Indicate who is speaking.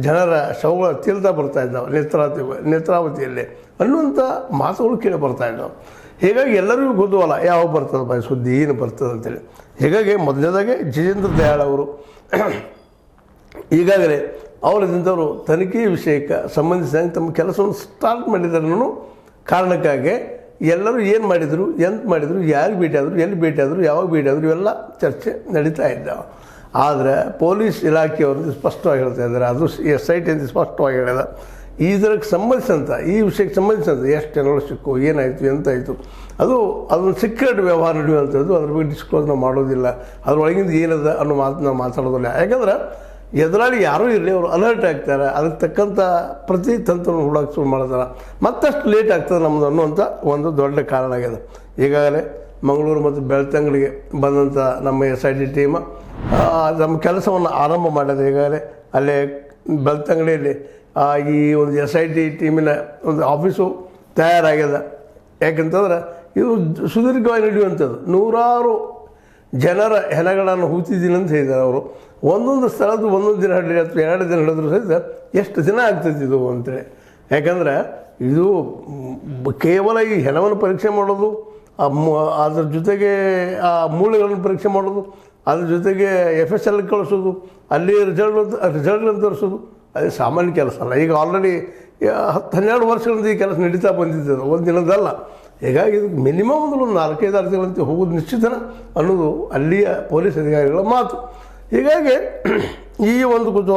Speaker 1: ಜನರ ಶವಗಳ ತೀರ್ಥ ಬರ್ತಾ ಇದ್ದಾವೆ ನೇತ್ರಾವತಿಯಲ್ಲಿ ಅನ್ನುವಂಥ ಮಾತುಗಳು ಕೇಳಿ ಬರ್ತಾ ಇದ್ದಾವೆ. ಹೀಗಾಗಿ ಎಲ್ಲರಿಗೂ ಕುತೂಹಲ ಯಾವಾಗ ಬರ್ತದೆ ಸುದ್ದಿ ಏನು ಬರ್ತದೆ ಅಂತೇಳಿ. ಹೀಗಾಗಿ ಮೊದಲನೇದಾಗೆ ಜಿತೇಂದ್ರ ದಯಾಳ್ ಅವರು ಈಗಾಗಲೇ ಅವರದಿಂದವರು ತನಿಖೆ ವಿಷಯಕ್ಕೆ ಸಂಬಂಧಿಸಿದಂಗೆ ತಮ್ಮ ಕೆಲಸವನ್ನು ಸ್ಟಾರ್ಟ್ ಮಾಡಿದ್ದಾರೆ ಅನ್ನೋ ಕಾರಣಕ್ಕಾಗಿ ಎಲ್ಲರೂ ಏನು ಮಾಡಿದರು, ಎಂತ ಮಾಡಿದರು, ಯಾರಿಗೆ ಭೇಟಿಯಾದರು, ಎಲ್ಲಿ ಭೇಟಿಯಾದರು, ಯಾವಾಗ ಭೇಟಿಯಾದರು, ಇವೆಲ್ಲ ಚರ್ಚೆ ನಡೀತಾ ಇದ್ದಾವೆ. ಆದರೆ ಪೊಲೀಸ್ ಇಲಾಖೆಯವ್ರದ್ದು ಸ್ಪಷ್ಟವಾಗಿ ಹೇಳ್ತಾ ಇದ್ದಾರೆ, ಅದು SIT ಅಂತ ಸ್ಪಷ್ಟವಾಗಿ ಹೇಳಿದ ಇದಕ್ಕೆ ಸಂಬಂಧಿಸಿದಂಥ ಈ ವಿಷಯಕ್ಕೆ ಸಂಬಂಧಿಸಿದಂಥ ಎಷ್ಟು ಜನಗಳು ಸಿಕ್ಕು, ಏನಾಯಿತು, ಎಂತಾಯಿತು, ಅದೊಂದು ಸೀಕ್ರೆಟ್ ವ್ಯವಹಾರ ನಡೆಯುವಂಥದ್ದು. ಅದ್ರ ಬಗ್ಗೆ ಡಿಸ್ಕ್ಲೋಸ್ ನಾವು ಮಾಡೋದಿಲ್ಲ, ಅದರೊಳಗಿಂದ ಏನದ ಅನ್ನೋ ಮಾತು ನಾವು ಮಾತಾಡೋದಿಲ್ಲ. ಯಾಕಂದ್ರೆ ಎದುರಾಳಿ ಯಾರೂ ಇರಲಿ ಅವರು ಅಲರ್ಟ್ ಆಗ್ತಾರೆ, ಅದಕ್ಕೆ ತಕ್ಕಂಥ ಪ್ರತಿ ತಂತ್ರವನ್ನು ಹುಡುಕಿ ಶುರು ಮಾಡ್ತಾರೆ, ಮತ್ತಷ್ಟು ಲೇಟ್ ಆಗ್ತದೆ ನಮ್ಮದು ಅನ್ನುವಂಥ ಒಂದು ದೊಡ್ಡ ಕಾರಣ ಆಗಿದೆ. ಈಗಾಗಲೇ ಮಂಗಳೂರು ಮತ್ತು ಬೆಳ್ತಂಗಡಿಗೆ ಬಂದಂಥ ನಮ್ಮ SIT ಟೀಮ್ ನಮ್ಮ ಕೆಲಸವನ್ನು ಆರಂಭ ಮಾಡಿದೆ. ಈಗಾಗಲೇ ಅಲ್ಲೇ ಬೆಳ್ತಂಗಡಿಯಲ್ಲಿ ಈ ಒಂದು SIT ಟೀಮಿನ ಒಂದು ಆಫೀಸು ತಯಾರಾಗಿದೆ. ಯಾಕಂತಂದ್ರೆ ಇದು ಸುದೀರ್ಘವಾಗಿ ನಡೆಯುವಂಥದ್ದು. ನೂರಾರು ಜನರ ಹೆಣಗಳನ್ನು ಹೂತಿದ್ದೀನಿ ಅಂತ ಹೇಳಿದ್ದಾರೆ ಅವರು. ಒಂದೊಂದು ಸ್ಥಳದ್ದು ಒಂದೊಂದು ದಿನ ಹಿಡಿದ್ರೆ ಅಥವಾ 2 ದಿನ ಹಿಡಿದ್ರು ಸಹಿತ ಎಷ್ಟು ದಿನ ಆಗ್ತೈತಿ ಇದು ಅಂತೇಳಿ. ಯಾಕಂದರೆ ಇದು ಕೇವಲ ಈ ಹೆಣವನ್ನು ಪರೀಕ್ಷೆ ಮಾಡೋದು, ಅದ್ರ ಜೊತೆಗೆ ಆ ಮೂಳೆಗಳನ್ನು ಪರೀಕ್ಷೆ ಮಾಡೋದು, ಅದ್ರ ಜೊತೆಗೆ FSL ಕಳಿಸೋದು, ಅಲ್ಲಿ ರಿಸಲ್ಟ್ಗಳನ್ನು ತೋರಿಸೋದು, ಅದು ಸಾಮಾನ್ಯ ಕೆಲಸ ಅಲ್ಲ. ಈಗ ಆಲ್ರೆಡಿ 10-12 ವರ್ಷಗಳಿಂದ ಈ ಕೆಲಸ ನಡೀತಾ ಬಂದಿದ್ದು, ಒಂದು ದಿನದಲ್ಲ. ಹೀಗಾಗಿ ಇದಕ್ಕೆ ಮಿನಿಮಮ್ ಒಂದು 4-5-6 ತಿಂಗಳಂತೆ ಹೋಗೋದು ನಿಶ್ಚಿತ ಅನ್ನೋದು ಅಲ್ಲಿಯ ಪೊಲೀಸ್ ಅಧಿಕಾರಿಗಳ ಮಾತು. ಹೀಗಾಗಿ ಈ ಒಂದು